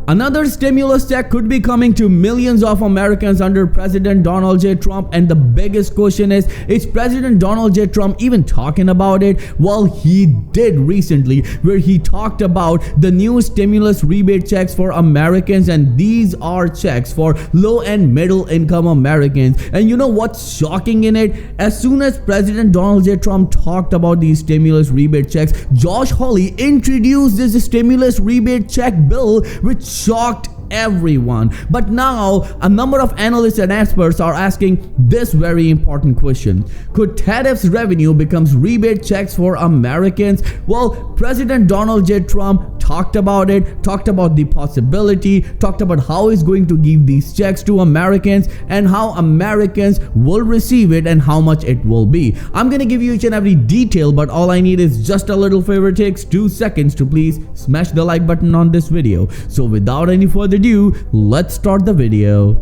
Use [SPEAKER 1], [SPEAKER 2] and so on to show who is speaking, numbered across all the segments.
[SPEAKER 1] Another stimulus check could be coming to millions of Americans under President Donald J. Trump, and the biggest question is President Donald J. Trump even talking about it? Well, he did recently, where he talked about the new stimulus rebate checks for Americans, and these are checks for low and middle income Americans. And you know what's shocking in it? As soon as President Donald J. Trump talked about these stimulus rebate checks, Josh Hawley introduced this stimulus rebate check bill, which shocked everyone. But now a number of analysts and experts are asking this very important question: could tariffs revenue becomes rebate checks for Americans? Well, President Donald J. Trump talked about it, talked about the possibility, talked about how he's going to give these checks to Americans and how Americans will receive it and how much it will be. I'm gonna give you each and every detail, but all I need is just a little favor. It takes 2 seconds to please smash the like button on this video. So without any further ado, let's start the video.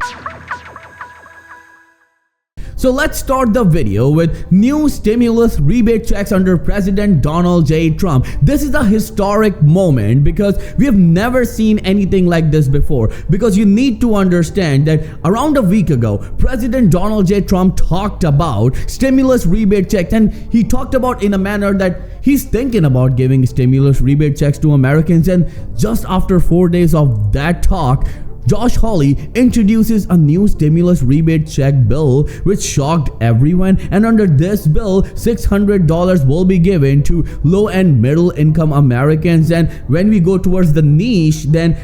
[SPEAKER 1] So let's start the video with new stimulus rebate checks under President Donald J. Trump. This is a historic moment because we have never seen anything like this before. Because you need to understand that around a week ago, President Donald J. Trump talked about stimulus rebate checks, and he talked about in a manner that he's thinking about giving stimulus rebate checks to Americans. And just after 4 days of that talk, Josh Hawley introduces a new stimulus rebate check bill, which shocked everyone. And under this bill, $600 will be given to low and middle income Americans. And when we go towards the niche, then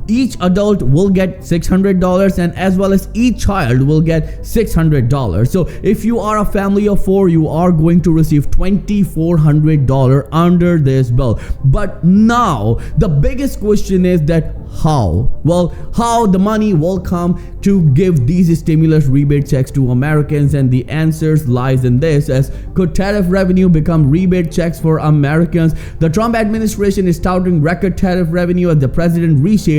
[SPEAKER 1] each adult will get $600, and as well as each child will get $600. So if you are a family of 4, you are going to receive $2,400 under this bill. But now the biggest question is that how? Well, how the money will come to give these stimulus rebate checks to Americans, and the answers lies in this: as could tariff revenue become rebate checks for Americans? The Trump administration is touting record tariff revenue as the president reshapes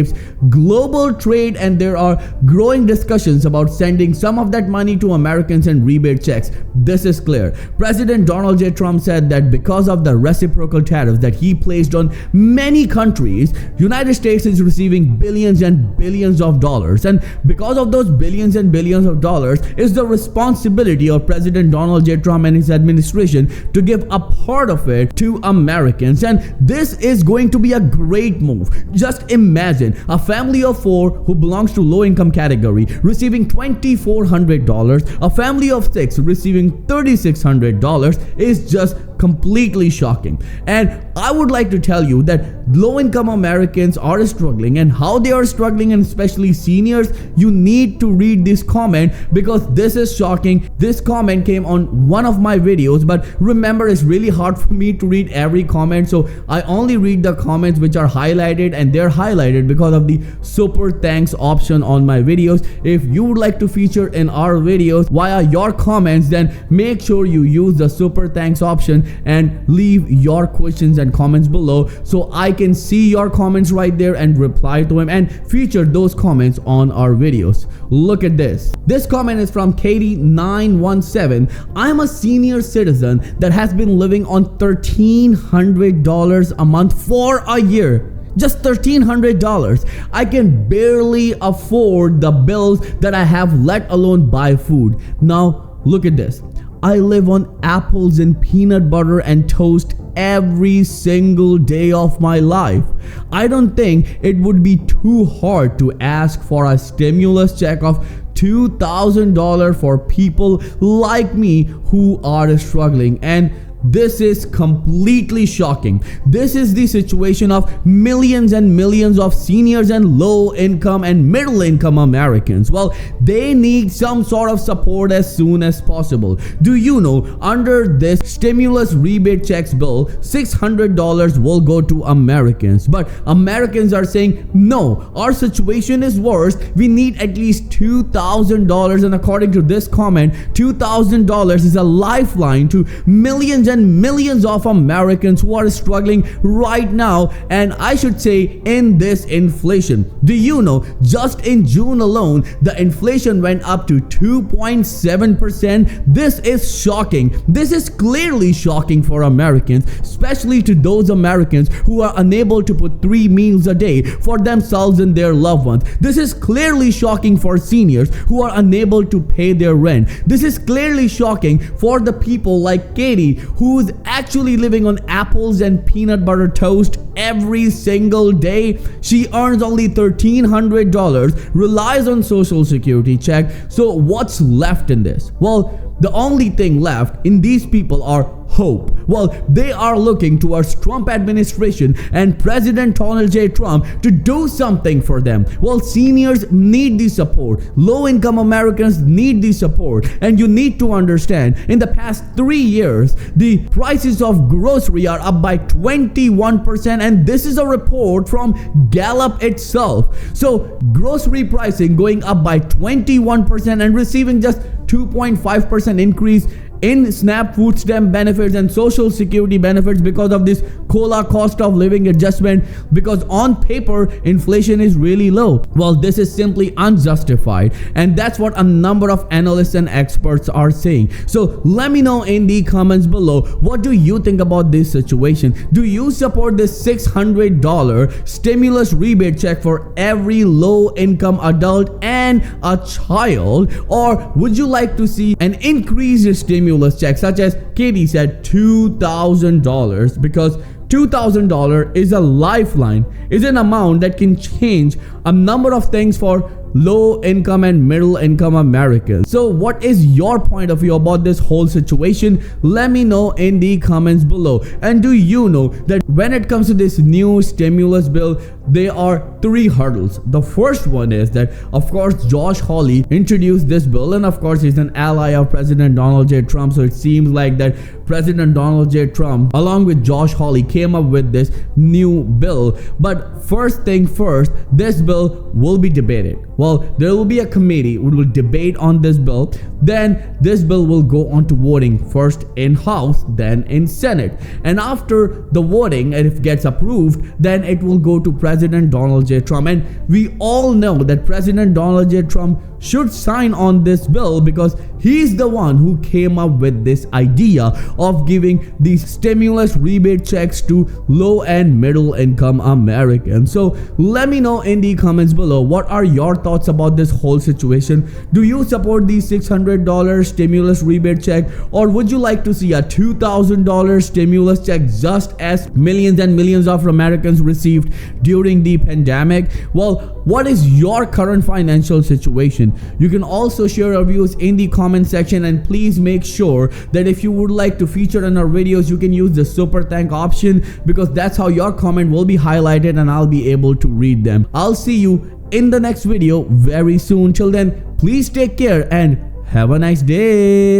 [SPEAKER 1] global trade, and there are growing discussions about sending some of that money to Americans in rebate checks. This is clear. President Donald J. Trump said that because of the reciprocal tariffs that he placed on many countries, United States is receiving billions and billions of dollars, and because of those billions and billions of dollars is the responsibility of President Donald J. Trump and his administration to give a part of it to Americans. And this is going to be a great move. Just imagine a family of 4 who belongs to low income category receiving $2,400, a family of 6 receiving $3,600 is just completely shocking. And I would like to tell you that low income Americans are struggling, and how they are struggling, and especially seniors. You need to read this comment because this is shocking. This comment came on one of my videos, but remember, it's really hard for me to read every comment, so I only read the comments which are highlighted, and they're highlighted because of the super thanks option on my videos. If you would like to feature in our videos via your comments, then make sure you use the super thanks option and leave your questions and comments below, so I can see your comments right there and reply to them and feature those comments on our videos. Look at this. This comment is from Katie917. I'm a senior citizen that has been living on $1,300 a month for a year. Just $1,300. I can barely afford the bills that I have, let alone buy food. Now look at this. I live on apples and peanut butter and toast every single day of my life. I don't think it would be too hard to ask for a stimulus check of $2,000 for people like me who are struggling. And this is completely shocking. This is the situation of millions and millions of seniors and low income and middle income Americans. Well, they need some sort of support as soon as possible. Do you know, under this stimulus rebate checks bill, $600 will go to Americans. But Americans are saying, no, our situation is worse. We need at least $2,000. And according to this comment, $2,000 is a lifeline to millions and millions of Americans who are struggling right now, and I should say in this inflation. Do you know, just in June alone, the inflation went up to 2.7%. This is shocking. This is clearly shocking for Americans, especially to those Americans who are unable to put 3 meals a day for themselves and their loved ones. This is clearly shocking for seniors who are unable to pay their rent. This is clearly shocking for the people like Katie, who's actually living on apples and peanut butter toast every single day. She earns only $1,300, relies on Social Security check. So what's left in this? Well, the only thing left in these people are hope. Well, they are looking towards Trump administration and President Donald J. Trump to do something for them. Well, seniors need the support. Low-income Americans need the support. And you need to understand, in the past 3 years, the prices of grocery are up by 21%, and this is a report from Gallup itself. So, grocery pricing going up by 21% and receiving just 2.5% increase in SNAP food stamp benefits and Social Security benefits because of this COLA, cost of living adjustment, because on paper inflation is really low. Well, this is simply unjustified, and that's what a number of analysts and experts are saying. So let me know in the comments below, what do you think about this situation? Do you support this $600 stimulus rebate check for every low-income adult and a child, or would you like to see an increased stimulus check, such as Katie said, $2,000, because $2,000 is a lifeline, is an amount that can change a number of things for low income and middle income Americans. So what is your point of view about this whole situation? Let me know in the comments below. And do you know that when it comes to this new stimulus bill, there are 3 hurdles. The first one is that, of course, Josh Hawley introduced this bill, and of course he's an ally of President Donald J. Trump, so it seems like that President Donald J. Trump along with Josh Hawley came up with this new bill. But first thing first, this bill will be debated. Well, there will be a committee who will debate on this bill. Then this bill will go on to voting, first in House, then in Senate. And after the voting, and if it gets approved, then it will go to President Donald J. Trump. And we all know that President Donald J. Trump should sign on this bill because he's the one who came up with this idea of giving these stimulus rebate checks to low and middle income Americans. So let me know in the comments below, what are your thoughts about this whole situation? Do you support the $600 stimulus rebate check, or would you like to see a $2,000 stimulus check just as millions and millions of Americans received during the pandemic? Well, what is your current financial situation? You can also share your views in the comment section, and please make sure that if you would like to feature in our videos, you can use the super thank option, because that's how your comment will be highlighted and I'll be able to read them. I'll see you in the next video very soon. Till then, please take care and have a nice day.